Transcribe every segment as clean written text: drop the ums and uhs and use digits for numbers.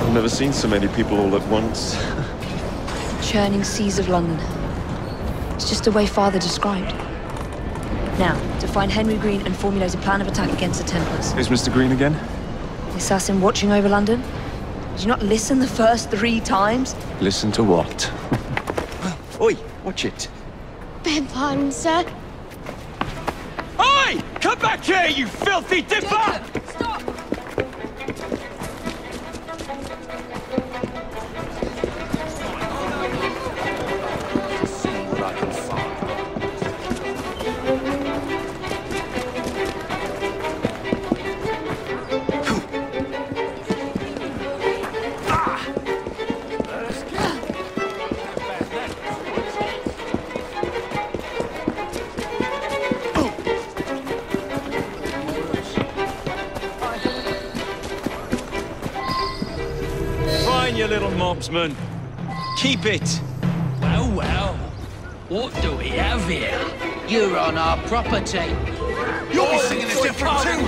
I've never seen so many people all at once. Churning seas of London. It's just the way Father described. Now, to find Henry Green and formulate a plan of attack against the Templars. Who's Mr. Green again? The assassin watching over London? Did you not listen the first 3 times? Listen to what? Oi, watch it. Beg pardon, sir. Oi! Come back here, you filthy dipper! Jacob, stop! You little mobsman. Keep it. Well, well. What do we have here? You're on our property. You'll be singing a different tune.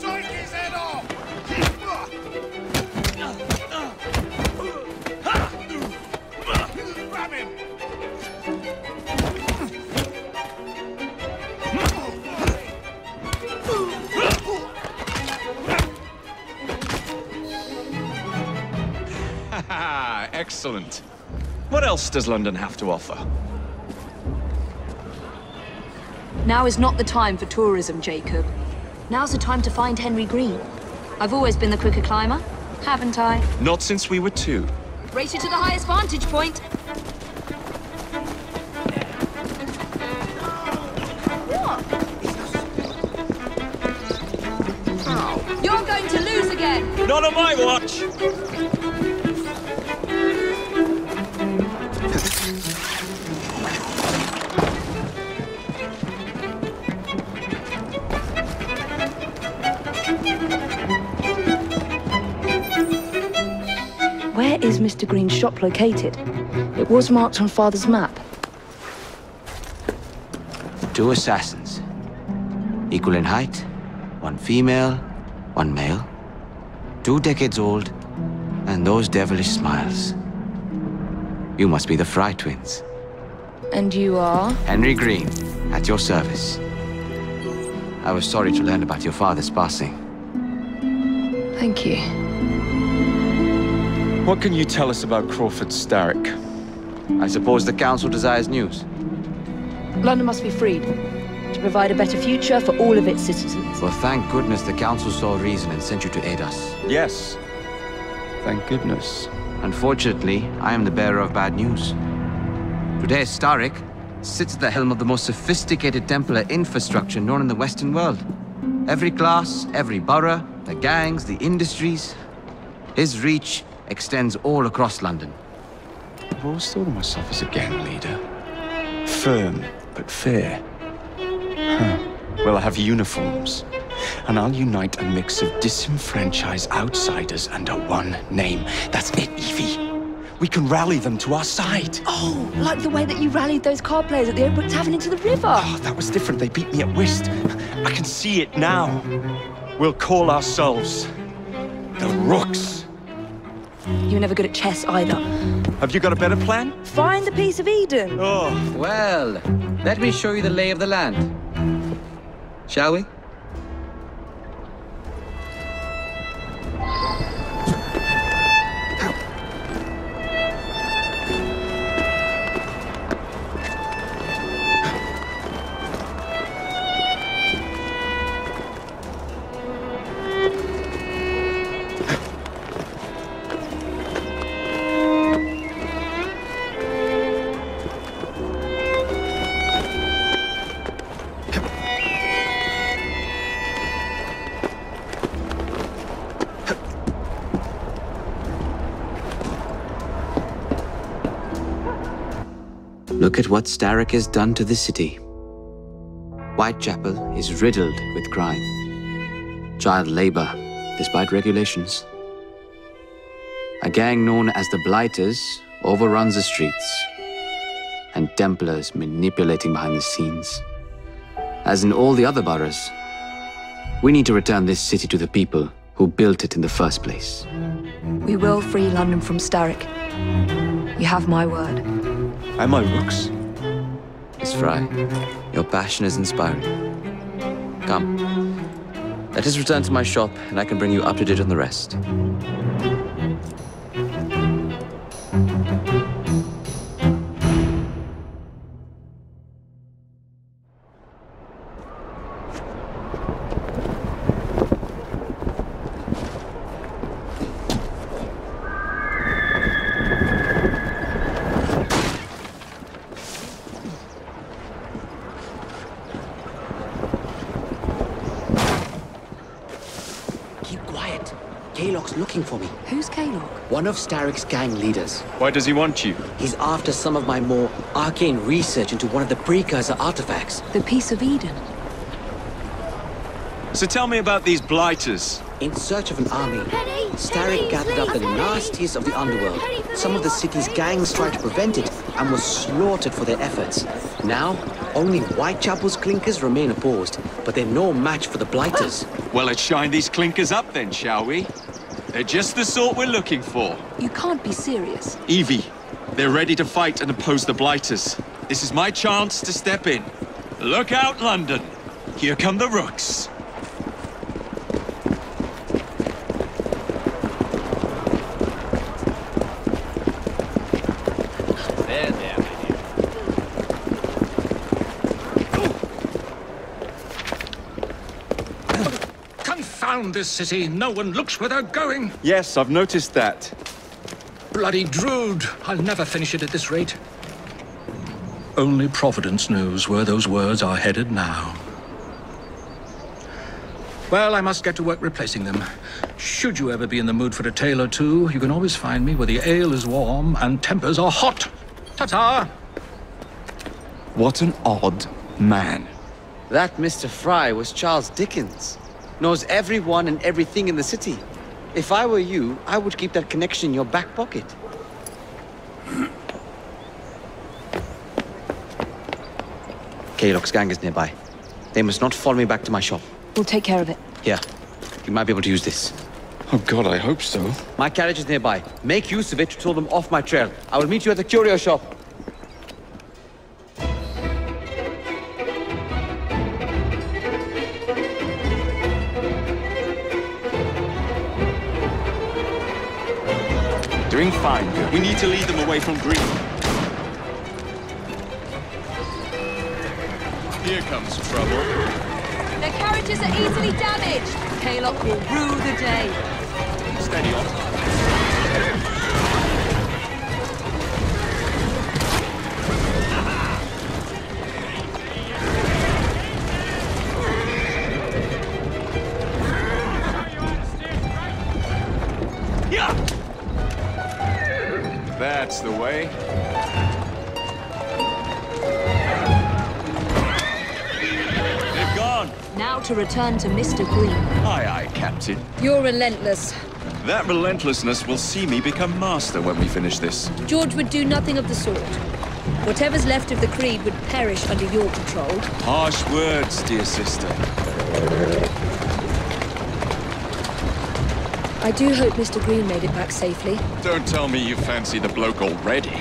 Take his head off. Grab him. Excellent. What else does London have to offer? Now is not the time for tourism, Jacob. Now's the time to find Henry Green. I've always been the quicker climber, haven't I? Not since we were 2. Race you to the highest vantage point. What? You're going to lose again! Not on my watch! Where is Mr. Green's shop located? It was marked on Father's map. 2 assassins. Equal in height. 1 female, 1 male. 2 decades old. And those devilish smiles. You must be the Fry twins. And you are? Henry Green, at your service. I was sorry to learn about your father's passing. Thank you. What can you tell us about Crawford Starrick? I suppose the Council desires news. London must be freed, to provide a better future for all of its citizens. Well, thank goodness the Council saw reason and sent you to aid us. Yes. Thank goodness. Unfortunately, I am the bearer of bad news. Today, Starrick sits at the helm of the most sophisticated Templar infrastructure known in the Western world. Every class, every borough, the gangs, the industries. His reach extends all across London. I've always thought of myself as a gang leader. Firm, but fair. Well, I have uniforms. And I'll unite a mix of disenfranchised outsiders under one name. That's it, Evie. We can rally them to our side. Oh, like the way that you rallied those card players at the Oakbrook Tavern into the river. Oh, that was different. They beat me at whist. I can see it now. We'll call ourselves the Rooks. You were never good at chess either. Have you got a better plan? Find the piece of Eden. Oh. Well, let me show you the lay of the land. Shall we? Look at what Starrick has done to the city. Whitechapel is riddled with crime. Child labor, despite regulations. A gang known as the Blighters overruns the streets. and Templars manipulating behind the scenes. As in all the other boroughs, we need to return this city to the people who built it in the first place. We will free London from Starrick. You have my word. And my looks. Miss Fry, your passion is inspiring. Come, let us return to my shop, and I can bring you up to date on the rest. Looking for me. Who's Kalog? One of Starrick's gang leaders. Why does he want you? He's after some of my more arcane research into one of the precursor artifacts. The Piece of Eden. So tell me about these blighters. In search of an army, Starrick gathered up the nastiest of the underworld. Some of the city's gangs tried to prevent it and were slaughtered for their efforts. Now, only Whitechapel's clinkers remain opposed, but they're no match for the blighters. Well, let's shine these clinkers up then, shall we? They're just the sort we're looking for. You can't be serious. Evie, they're ready to fight and oppose the blighters. This is my chance to step in. Look out, London. Here come the rooks. Confound this city. No one looks where they're going. Yes, I've noticed that. Bloody Drood. I'll never finish it at this rate. Only Providence knows where those words are headed now. Well, I must get to work replacing them. Should you ever be in the mood for a tale or two, you can always find me where the ale is warm and tempers are hot. Ta-ta! What an odd man. That Mr. Fry was Charles Dickens. Knows everyone and everything in the city. If I were you, I would keep that connection in your back pocket. Kalog's gang is nearby. They must not follow me back to my shop. We'll take care of it. Here, you might be able to use this. Oh God, I hope so. My carriage is nearby. Make use of it to throw them off my trail. I will meet you at the curio shop. Doing fine. We need to lead them away from Green. Here comes trouble. Their carriages are easily damaged. Kalog will rue the day. Steady on. That's the way. They've gone. Now to return to Mr. Green. Aye, aye, Captain. You're relentless. That relentlessness will see me become master when we finish this. George would do nothing of the sort. Whatever's left of the Creed would perish under your control. Harsh words, dear sister. I do hope Mr. Green made it back safely. Don't tell me you fancy the bloke already.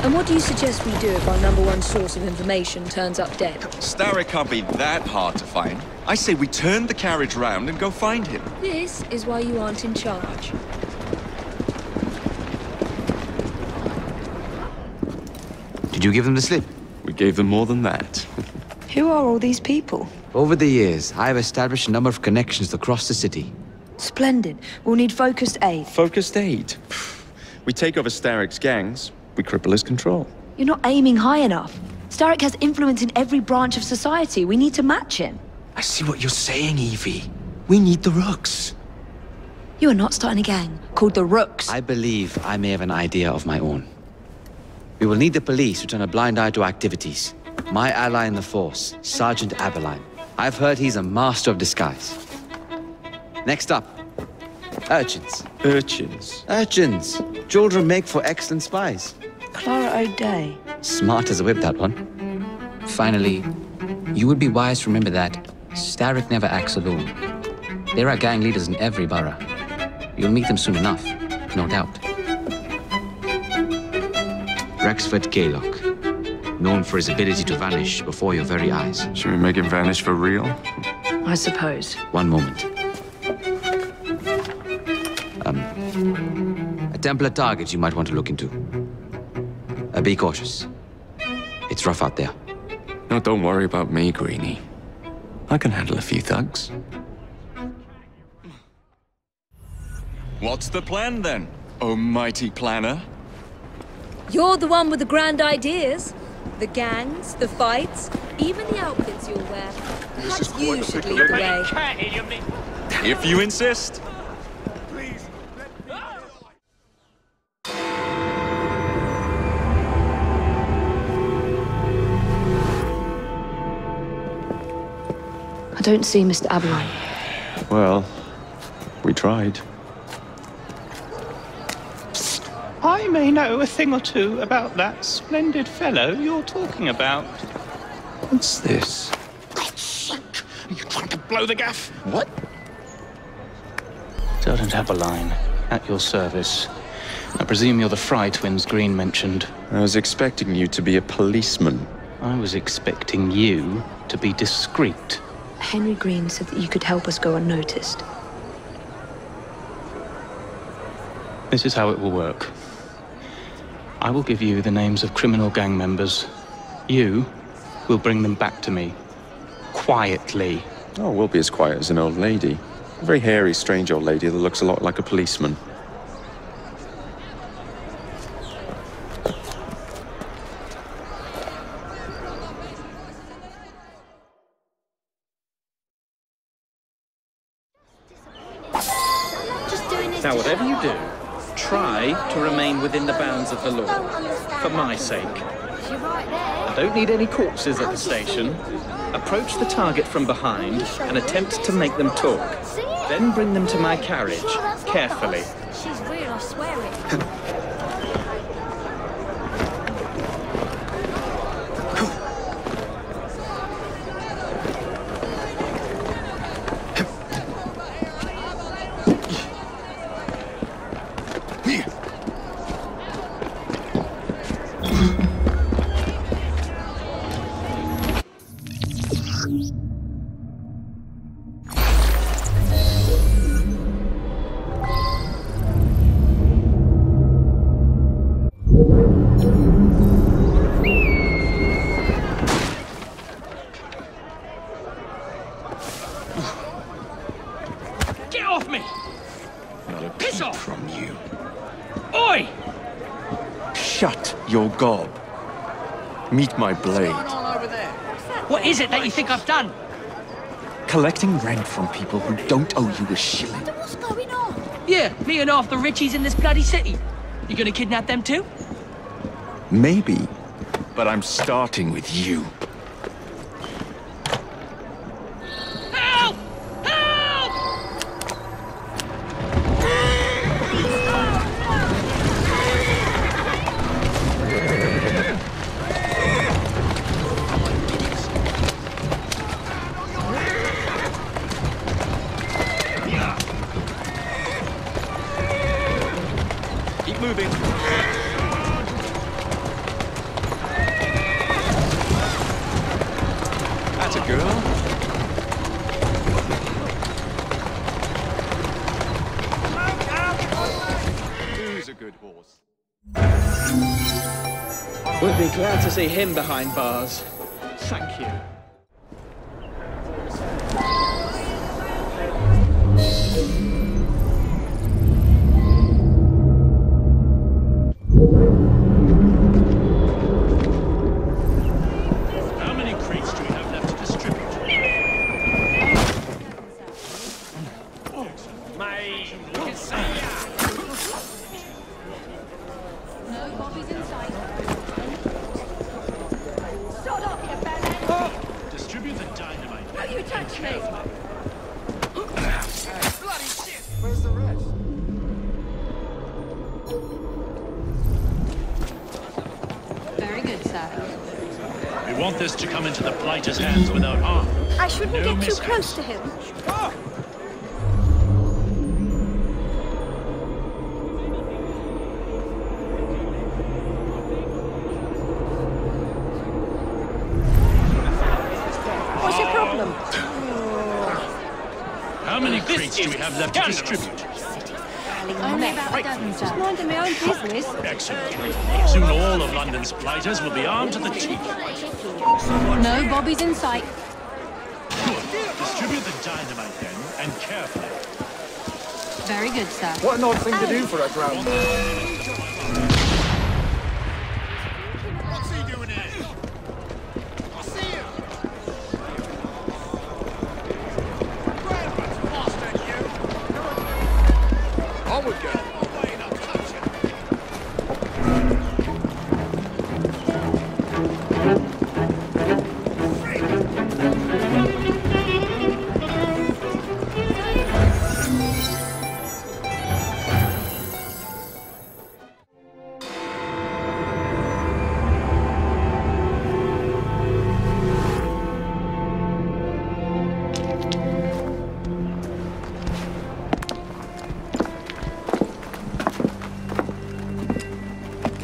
And what do you suggest we do if our #1 source of information turns up dead? Starrick can't be that hard to find. I say we turn the carriage round and go find him. This is why you aren't in charge. Did you give them the slip? We gave them more than that. Who are all these people? Over the years, I have established a number of connections across the city. Splendid. We'll need focused aid. Focused aid. We take over Starrick's gangs, we cripple his control. You're not aiming high enough. Starrick has influence in every branch of society. We need to match him. I see what you're saying, Evie. We need the rooks. You are not starting a gang called the Rooks. I believe I may have an idea of my own. We will need the police to turn a blind eye to activities. My ally in the force, Sergeant Aberline. I've heard he's a master of disguise. Next up, urchins. Urchins? Urchins. Children make for excellent spies. Clara O'Day. Smart as a whip, that one. Finally, you would be wise to remember that Starrick never acts alone. There are gang leaders in every borough. You'll meet them soon enough, no doubt. Rexford Gaylock, known for his ability to vanish before your very eyes. Should we make him vanish for real? I suppose. One moment. A Templar target you might want to look into. Be cautious. It's rough out there. No, don't worry about me, Greenie. I can handle a few thugs. What's the plan, then, oh mighty planner? You're the one with the grand ideas. The gangs, the fights, even the outfits you'll wear. Perhaps you should lead the way. If you insist. I don't see Mr. Aberline. Well, we tried. I may know a thing or two about that splendid fellow you're talking about. What's this? God's sake! Are you trying to blow the gaff? What? Sergeant Aberline, at your service. I presume you're the Fry twins Green mentioned. I was expecting you to be a policeman. I was expecting you to be discreet. Henry Green said that you could help us go unnoticed. This is how it will work. I will give you the names of criminal gang members. You will bring them back to me. Quietly. Oh, we'll be as quiet as an old lady. A very hairy, strange old lady that looks a lot like a policeman. Now, whatever you do, try to remain within the bounds of the law, for my sake. I don't need any corpses at the station. Approach the target from behind and attempt to make them talk. Then bring them to my carriage, carefully. She's real, I swear it. Get off me! Not a Piss peep off! from you. Oi! Shut your gob. Meet my blade. What is it that you think I've done? Collecting rent from people who don't owe you a shilling. What's going on? Yeah, me and half the Richies in this bloody city. You gonna kidnap them too? Maybe, but I'm starting with you. Help! Help! Keep moving. That's a girl. Who's a good horse? Would be glad to see him behind bars. Thank you. How many crates do we have left to distribute? Distribute the dynamite. Don't you touch me! Bloody shit! Where's the rest? sir. We want this to come into the blighter's hands without harm. I shouldn't get too close to him. What's your problem? How many crates do we have left to distribute? Only about a dozen, sir. Just minding my own business. Excellent. Soon all of London's blighters will be armed to the teeth. No bobbies in sight. Good. Distribute the dynamite then, and carefully. Very good, sir. What an odd thing to do for a drowned. What's he doing here? I see you. Onward, girl.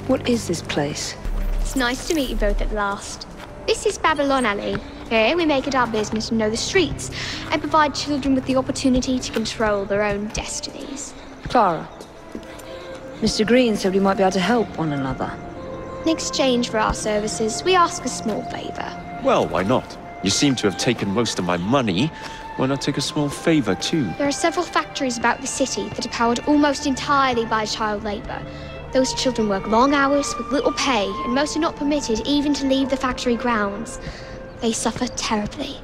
What is this place? It's nice to meet you both at last. This is Babylon Alley. Here we make it our business to know the streets and provide children with the opportunity to control their own destinies. Clara. Mr. Green said we might be able to help one another. In exchange for our services, we ask a small favor. Well, why not? You seem to have taken most of my money. Why not take a small favor, too? There are several factories about the city that are powered almost entirely by child labor. Those children work long hours with little pay, and most are not permitted even to leave the factory grounds. They suffer terribly.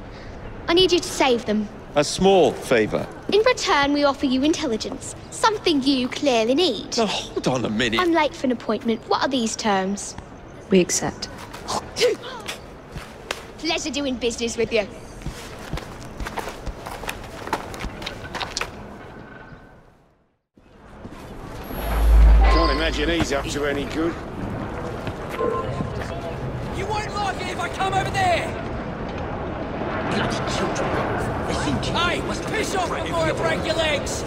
I need you to save them. A small favor. In return, we offer you intelligence, something you clearly need. Now, hold on a minute. I'm late for an appointment. What are these terms? We accept. Pleasure doing business with you. Can't imagine he's up to any good. You won't like it if I come over there! Bloody children. Hey, piss off before I break your legs!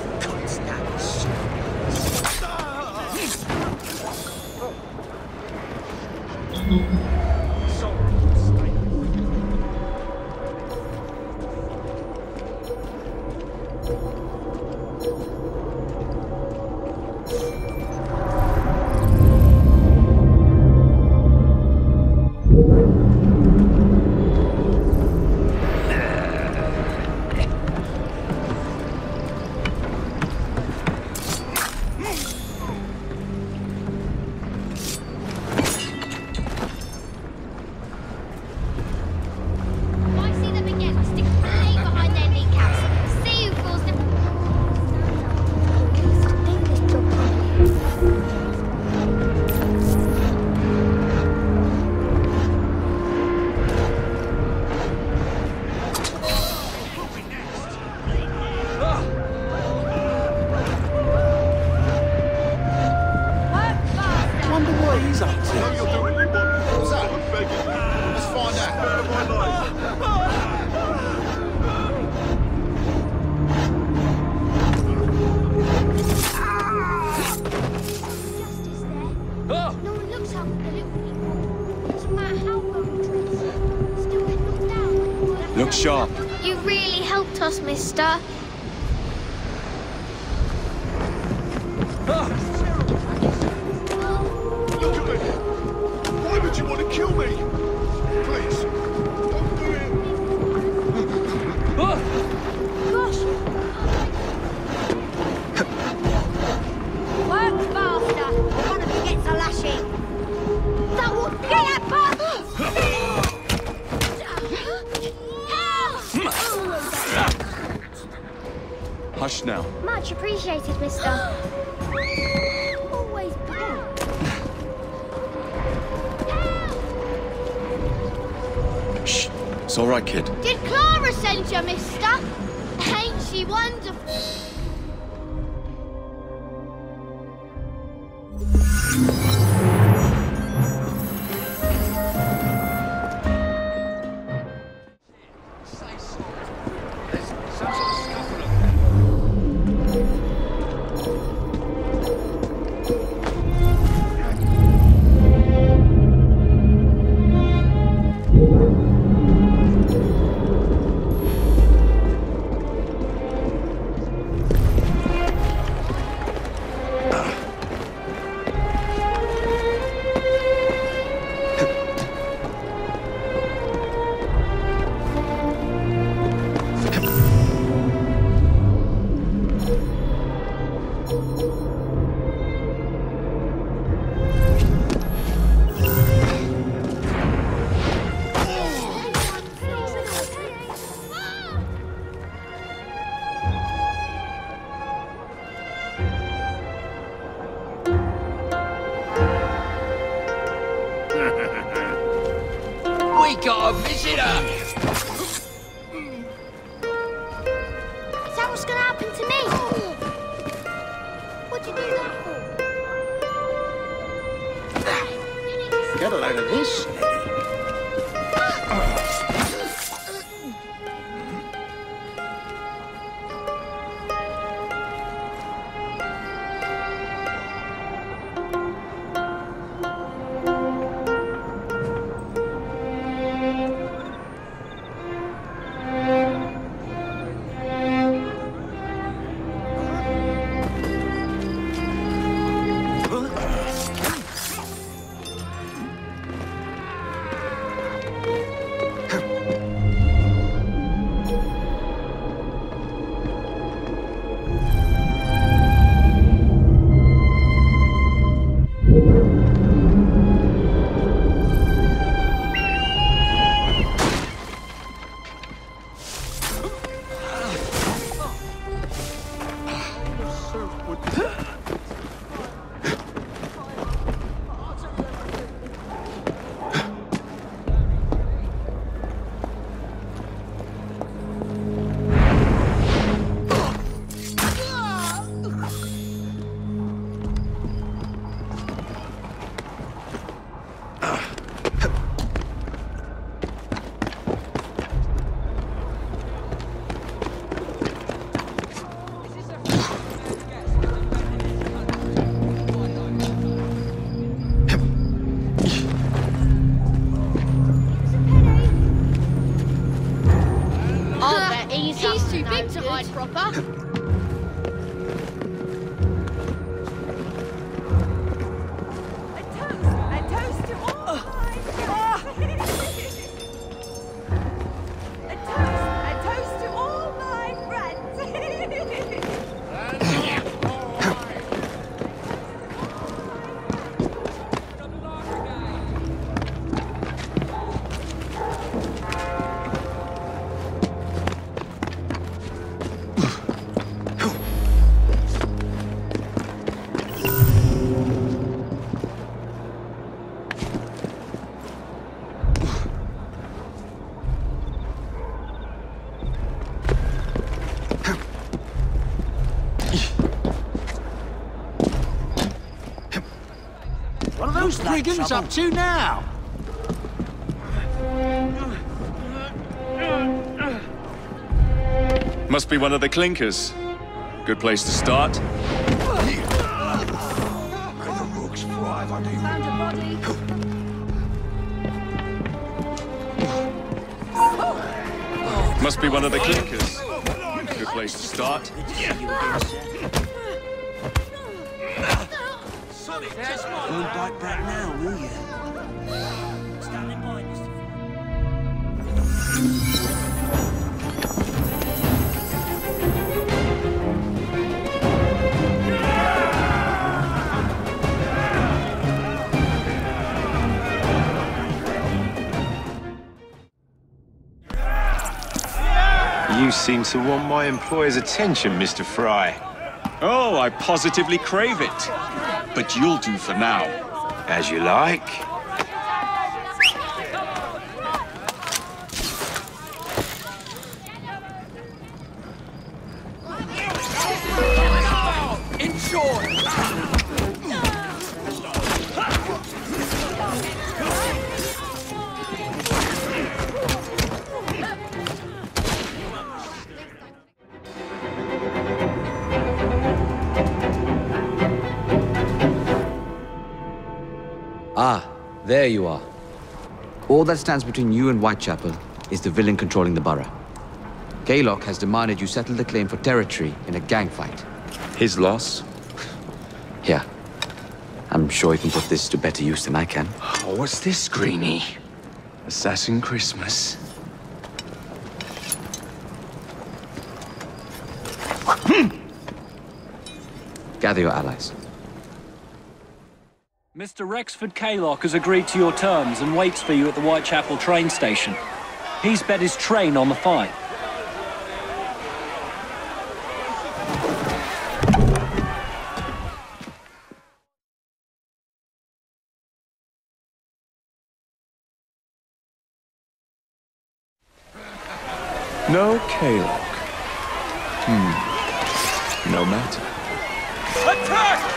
Look sharp. You really helped us, mister. Look at me! Why would you want to kill me? Please, don't do it! Gosh! Work faster! One of you gets a lashing! That will get that Hush now. Much appreciated, mister. Always blue. Shh. It's all right, kid. Did Clara send you, mister? Ain't she wonderful? We got a visitor! Is that what's gonna happen to me? What'd you do that for? Get a load of this, Eddie. He's too big to hide proper. What are those brigands up to now? Must be one of the clinkers. Good place to start. May the rooks fly, buddy. Found a body. Must be one of the clinkers. Good place to start. Don't bite back now, will you? Standing by, Mr. You seem to want my employer's attention, Mr. Fry. Oh, I positively crave it. But you'll do for now. As you like. In short! Ah, there you are. All that stands between you and Whitechapel is the villain controlling the borough. Gaylock has demanded you settle the claim for territory in a gang fight. His loss? Yeah. I'm sure he can put this to better use than I can. Oh, what's this, Greenie? Assassin Christmas. Gather your allies. Mr. Rexford Kaylock has agreed to your terms and waits for you at the Whitechapel train station. He's bet his train on the fight. No K-Lock. No matter. Attack!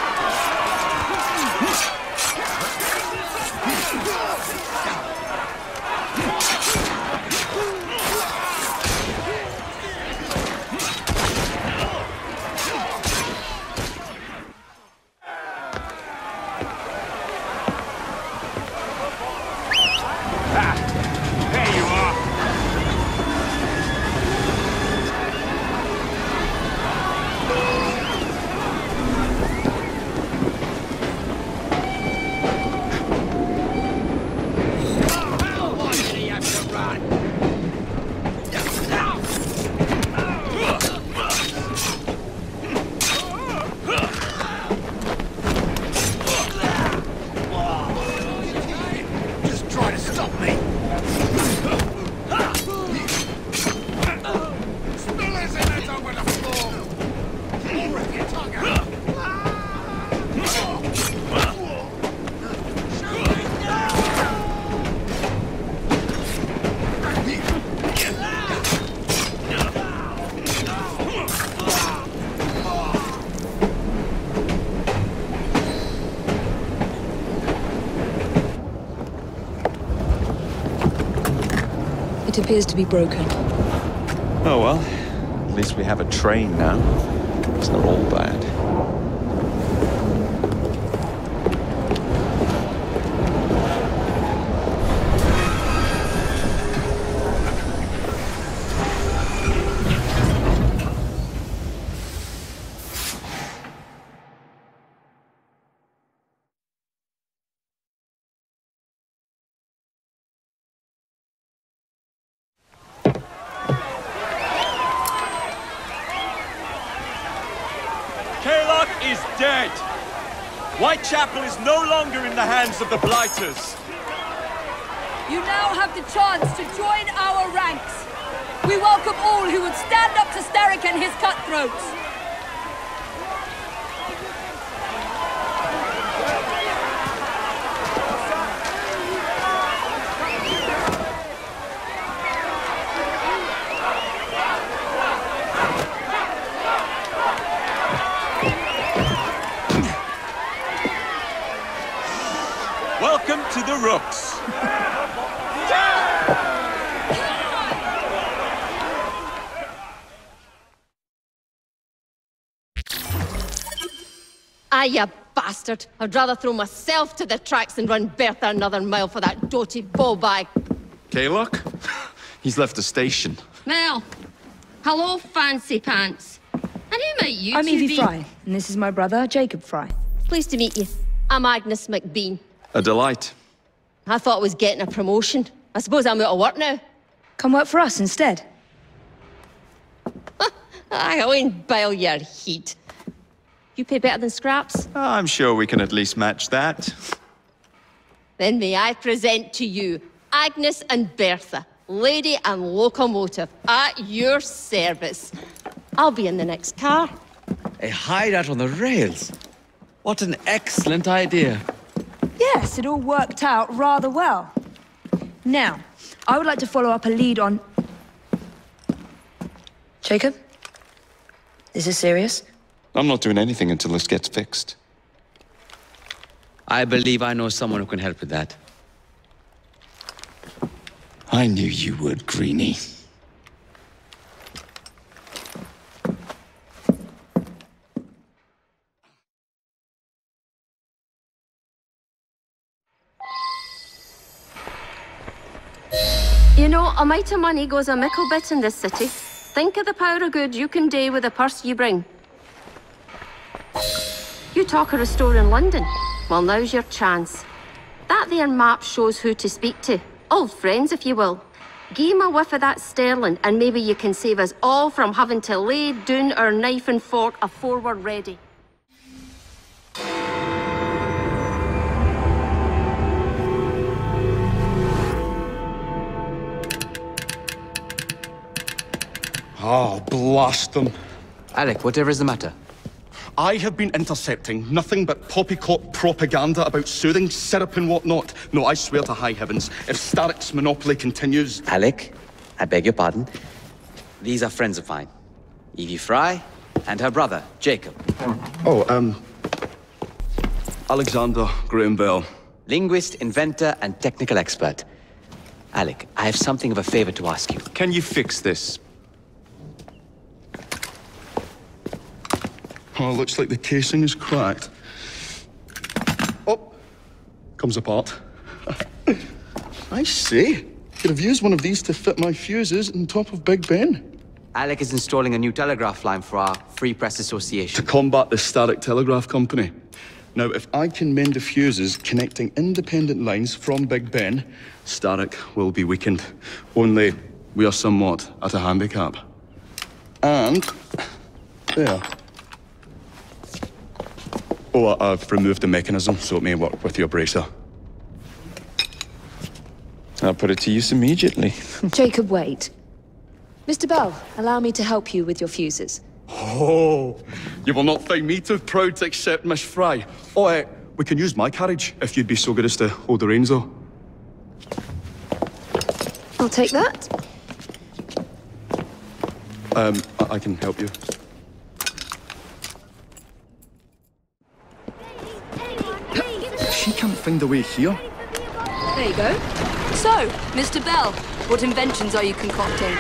It appears to be broken. Oh well, at least we have a train now. It's not all bad. Is dead. Whitechapel is no longer in the hands of the Blighters. You now have the chance to join our ranks. We welcome all who would stand up to Starrick and his cutthroats. Welcome to the Rooks. Ah, you bastard. I'd rather throw myself to the tracks than run Bertha another mile for that doty bowbag. K-Lock? He's left the station. Well, hello, fancy pants. And who might you I'm two Evie be? Fry, and this is my brother, Jacob Fry. Pleased to meet you. I'm Agnes McBean. A delight. I thought I was getting a promotion. I suppose I'm out of work now. Come work for us instead. I won't bile your heat. You pay better than scraps? I'm sure we can at least match that. Then may I present to you Agnes and Bertha, lady and locomotive, at your service. I'll be in the next car. A hideout on the rails. What an excellent idea. Yes, it all worked out rather well. Now, I would like to follow up a lead on... Jacob? Is this serious? I'm not doing anything until this gets fixed. I believe I know someone who can help with that. I knew you would, Greenie. You know, a mite of money goes a mickle bit in this city. Think of the power of good you can do with the purse you bring. You talk of a store in London. Well, now's your chance. That there map shows who to speak to. Old friends, if you will. Give 'em a whiff of that sterling, and maybe you can save us all from having to lay down our knife and fork afore we're ready. Oh, blast them. Alec, whatever is the matter? I have been intercepting nothing but poppycock propaganda about soothing syrup and whatnot. No, I swear to high heavens, if Starrick's monopoly continues... Alec, I beg your pardon. These are friends of mine. Evie Fry and her brother, Jacob. Oh, Alexander Graham Bell. Linguist, inventor, and technical expert. Alec, I have something of a favor to ask you. Can you fix this? Oh, looks like the casing is cracked. Oh, comes apart. I say, could have used one of these to fit my fuses on top of Big Ben. Alec is installing a new telegraph line for our Free Press Association. To combat the Static Telegraph Company. Now, if I can mend the fuses connecting independent lines from Big Ben, Static will be weakened. Only, we are somewhat at a handicap. And... there. Oh, I've removed the mechanism, so it may work with your bracer. I'll put it to use immediately. Jacob, wait. Mr. Bell, allow me to help you with your fuses. Oh, you will not find me too proud to accept Miss Fry. Oh, we can use my carriage, if you'd be so good as to hold the reins, though. I'll take that. I can help you. She can't find the way here. There you go. So, Mr. Bell, what inventions are you concocting?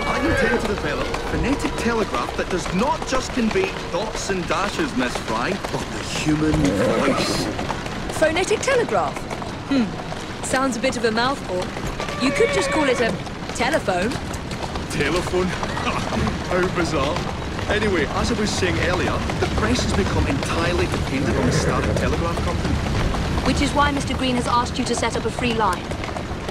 I intend to develop a phonetic telegraph that does not just convey dots and dashes, Miss Fry, but the human voice. Phonetic telegraph? Sounds a bit of a mouthful. You could just call it a telephone. Telephone? How bizarre. Anyway, as I was saying earlier, the press has become entirely dependent on the Static Telegraph Company. Which is why Mr. Green has asked you to set up a free line.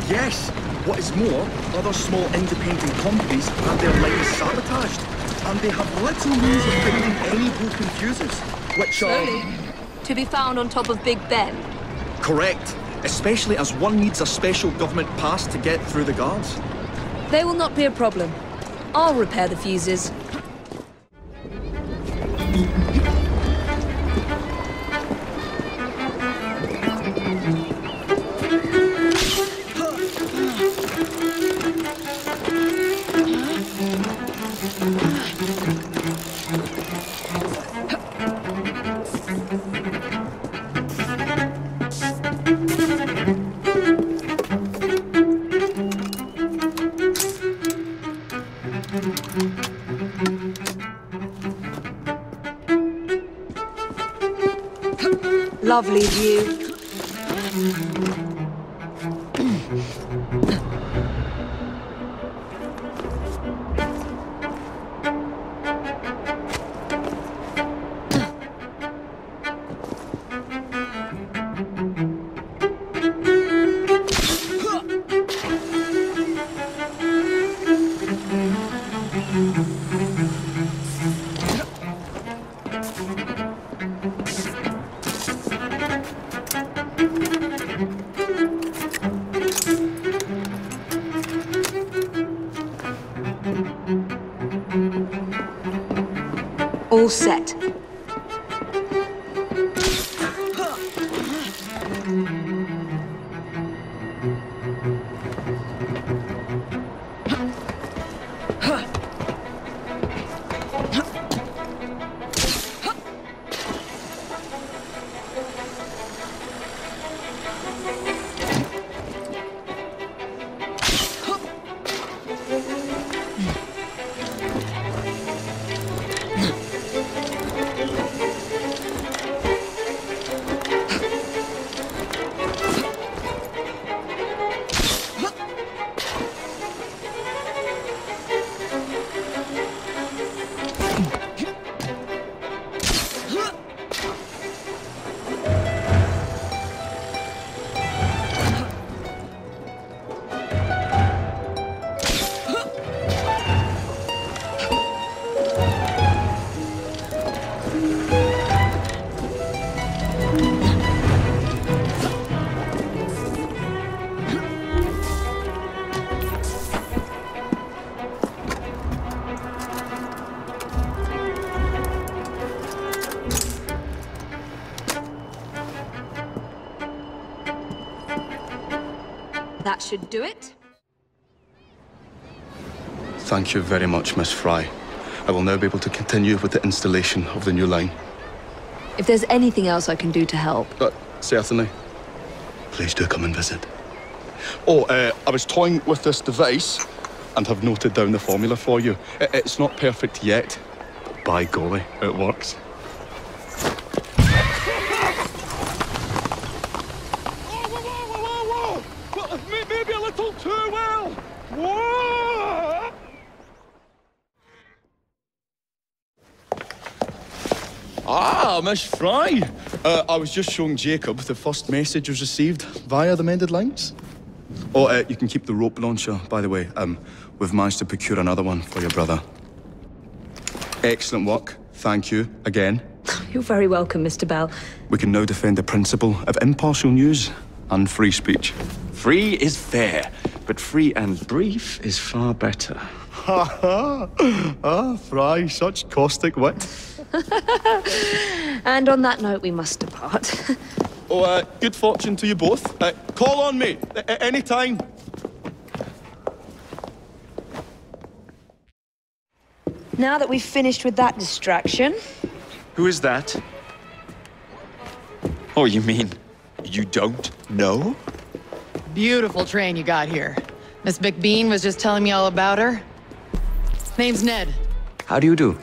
Yes. What is more, other small independent companies have their lines sabotaged, and they have little means of finding any broken fuses, which are... To be found on top of Big Ben. Correct, especially as one needs a special government pass to get through the guards. They will not be a problem. I'll repair the fuses. Lovely view. All set. That should do it. Thank you very much, Miss Fry. I will now be able to continue with the installation of the new line. If there's anything else I can do to help... Certainly. Please do come and visit. Oh, I was toying with this device and have noted down the formula for you. It's not perfect yet, but by golly, it works. Maybe a little too well! Whoa! Ah, Miss Fry! I was just showing Jacob the first message was received via the mended lines. Oh, you can keep the rope launcher, by the way. We've managed to procure another one for your brother. Excellent work. Thank you again. You're very welcome, Mr. Bell. We can now defend the principle of impartial news and free speech. Free is fair, but free and brief is far better. Ha ha! Ah, Fry, such caustic wit. And on that note, we must depart. Oh, good fortune to you both. Call on me, anytime. Now that we've finished with that distraction... Who is that? Oh, you mean you don't know? Beautiful train you got here. Miss McBean was just telling me all about her. Name's Ned. How do you do?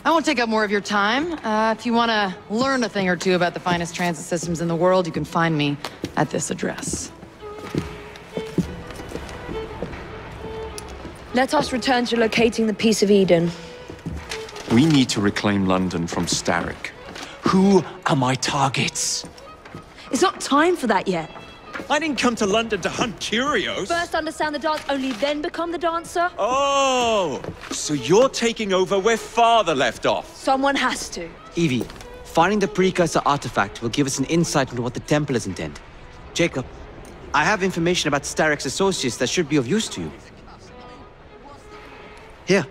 I won't take up more of your time. If you want to learn a thing or two about the finest transit systems in the world, you can find me at this address. Let us return to locating the Piece of Eden. We need to reclaim London from Starrick. Who are my targets? It's not time for that yet. I didn't come to London to hunt curios. First understand the dance, only then become the dancer? Oh, so you're taking over where Father left off? Someone has to. Evie, finding the precursor artifact will give us an insight into what the Templars intend. Jacob, I have information about Starrick's associates that should be of use to you. Here.